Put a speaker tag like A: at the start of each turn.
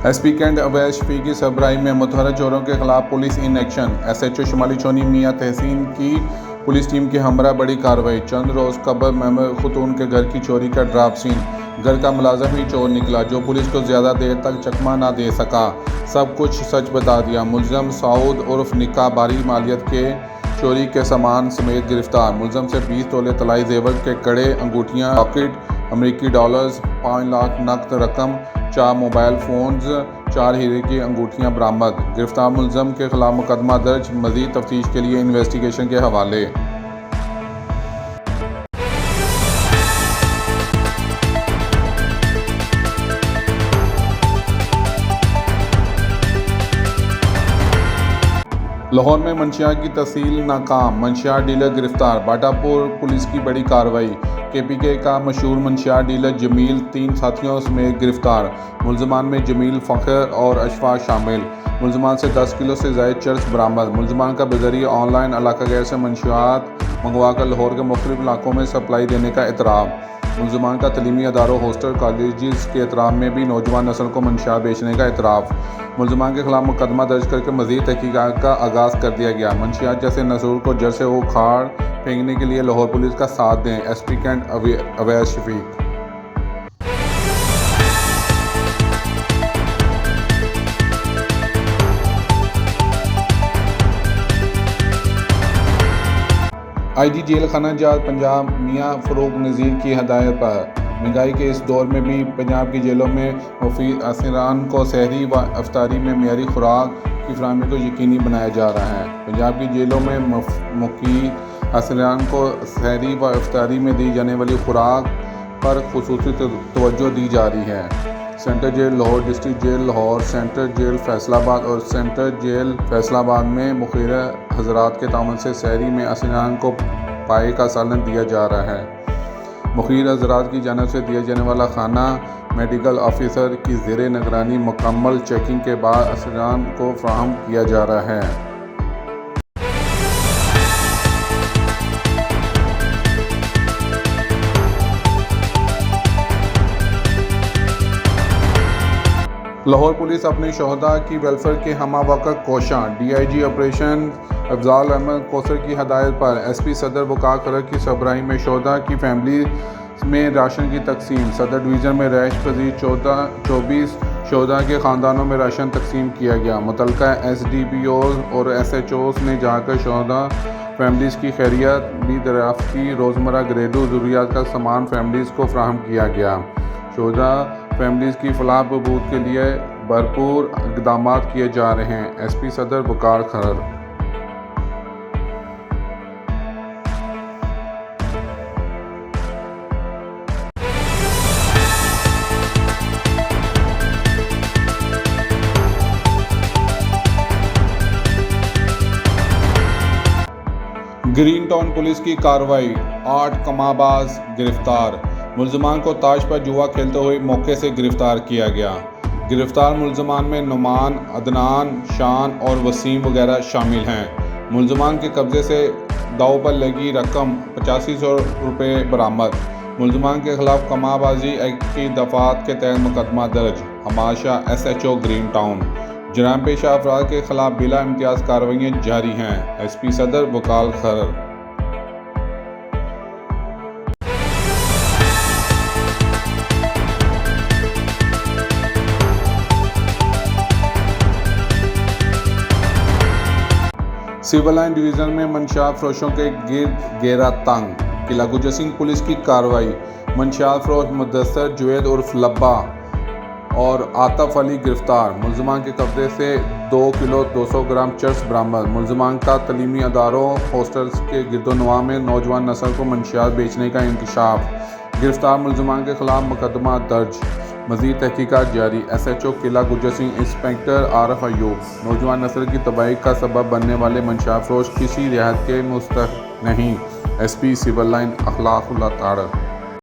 A: SP cantt अवैध शफीक की सरबराही में मुतहर्रा चोरों के खिलाफ पुलिस इन एक्शन। SHO शुमाली चोनी मियां तहसीन की पुलिस टीम की हमरा बड़ी कार्रवाई। चंद रोज़ कबल महमूद खतून के घर की चोरी का ड्राप सीन। घर का मुलाजिम ही चोर निकला जो पुलिस को ज़्यादा देर तक चकमा ना दे सका। सब कुछ सच बता दिया। मुलज़म साउद उर्फ निक्का भारी मालियत के चोरी के सामान समेत गिरफ्तार। मुलज़म से 20 तोले तलाई जेवर के कड़े, अंगूठियाँ, रॉकेट, अमरीकी डॉलर्स, 5 लाख नकद रकम, 4 मोबाइल फ़ोन्स, 4 हीरे की अंगूठियाँ बरामद। गिरफ्तार मुलज़म के खिलाफ मुकदमा दर्ज, मज़ीद तफ्तीश के लिए इन्वेस्टिगेशन के हवाले। लाहौर में मंशियात की तहसील नाकाम, मंशियात डीलर गिरफ्तार। बाटापुर पुलिस की बड़ी कार्रवाई। KPK का मशहूर मंशियात डीलर जमील 3 साथियों समेत गिरफ्तार। मुलजमान में जमील, फ़खर और अशफाक शामिल। मुलजमान से 10 किलो से ज़ायद चर्स बरामद। मुलजमान का बजरिए ऑनलाइन इलाका गैर से मंशियात मंगवा कर लाहौर के मुख्तलिफ इलाकों में सप्लाई देने का इतराफ़। मुलजमान का तलीमी अदारों, हॉस्टल, कॉलेज के एहतराम में भी नौजवान नस्ल को मंशियात बेचने का इतराफ़। मुलजमान के खिलाफ मुकदमा दर्ज करके मज़ीद तहकीकात का आगाज़ कर दिया गया। मंशियात जैसे नसूर को जड़ से उखाड़ फेंकने के लिए लाहौर पुलिस का साथ दें। SP कैंट अवैध शफीक। IG जेल खाना जात पंजाब मियां फ़रूक नज़ीर की हदायत पर महंगाई के इस दौर में भी पंजाब की जेलों में मुफीद असरान को सहरी व अफ्तारी में मेयारी खुराक की फराहमी को यकीनी बनाया जा रहा है। पंजाब की जेलों में मुफीद असरान को सहरी व अफ्तारी में दी जाने वाली खुराक पर खुसूसी तवज्जो दी जा रही है। Central jail Lahore, district jail Lahore, central jail Faisalabad और सेंट्रल जेल फैसलाबाद में मुखिर हजरात के तावन से सहरी में असरान को पाए का सालन दिया जा रहा है। मुखिर हजरात की जानिब से दिया जाने वाला खाना मेडिकल ऑफिसर की ज़ेरे निगरानी मुकम्मल चेकिंग के बाद असरान को फराहम किया जा रहा है। लाहौर पुलिस अपने शोहदा की वेलफेयर के हमा वक्त कोशां। DIG ऑपरेशन अफजाल अहमद कौसर की हदायत पर SP सदर वकार खरर की सरबराही में शोहदा की फैमिली में राशन की तकसीम। सदर डिवीज़न में रहायश पजीर 24 शोहदा के ख़ानदानों में राशन तकसीम किया गया। मुतल्लिका SDPOs और SHOs ने जाकर शोहदा फैमिलीज़ की खैरियत भी दरियाफ्त की। रोज़मर्रा घरेलू ज़रूरियात का सामान फैमिलीज़ को फराहम किया गया। शोहदा फैमिलीज़ की फलाह बहबूद के लिए भरपूर इक़दाम किए जा रहे हैं। SP सदर वकार खरर। ग्रीन टाउन पुलिस की कार्रवाई। 8 कमाबाज गिरफ्तार। मुलजमान को ताश पर जुआ खेलते हुए मौके से गिरफ्तार किया गया। गिरफ्तार मुलजमान में नुमान, अदनान, शान और वसीम वगैरह शामिल हैं। मुलजमान के कब्जे से दाव पर लगी रकम 8500 रुपये बरामद। मुलजमान के खिलाफ कमाबाजी एक्ट की दफात के तहत मुकदमा दर्ज। हमाशा SHO ग्रीन टाउन। जराइम पेशा अफराद के खिलाफ बिला इम्तियाज़ कार्रवाइयाँ जारी हैं। SP सदर वकार खरर। सिविल लाइन डिवीज़न में मंशियात फरोशों के गिर्द घेरा तंग। किला गुजर सिंह पुलिस की कार्रवाई। मंशियात फरोश मुदस्सर जुवैद उर्फ लब्बा और आतफ अली गिरफ्तार। मुलजमान के कब्जे से 2 किलो 200 ग्राम चर्स बरामद। मुलजमान का तलीमी अदारों, हॉस्टल्स के गिरदोनवा में नौजवान नस्ल को मंशियात बेचने का इंकशाफ। गिरफ्तार मुलजमान के खिलाफ मुकदमा दर्ज, मज़ीद तहकीकात जारी। SHO किला गुजर सिंह इंस्पेक्टर आरफ अयूब। नौजवान नस्ल की तबाही का सबब बनने वाले मंशियात फरोश किसी रियायत के मुस्तहक़ नहीं। SP civil line Akhlaqullah Tarar.